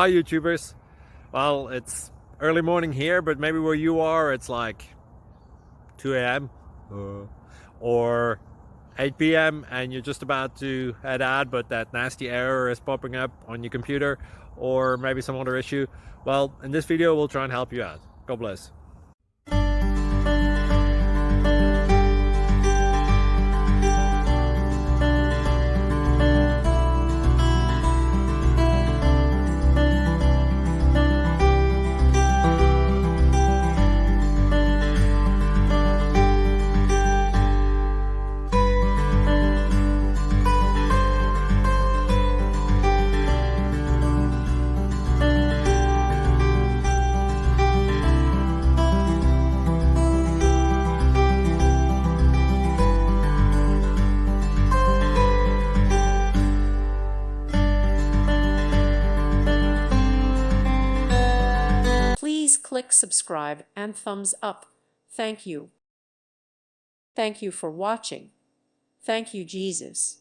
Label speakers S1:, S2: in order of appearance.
S1: Hi YouTubers. Well, it's early morning here, but maybe where you are it's like 2 a.m. or 8 p.m. and you're just about to head out, but that nasty error is popping up on your computer, or maybe some other issue. Well, in this video we'll try and help you out. God bless.
S2: Please click subscribe and thumbs up. Thank you. Thank you for watching. Thank you, Jesus.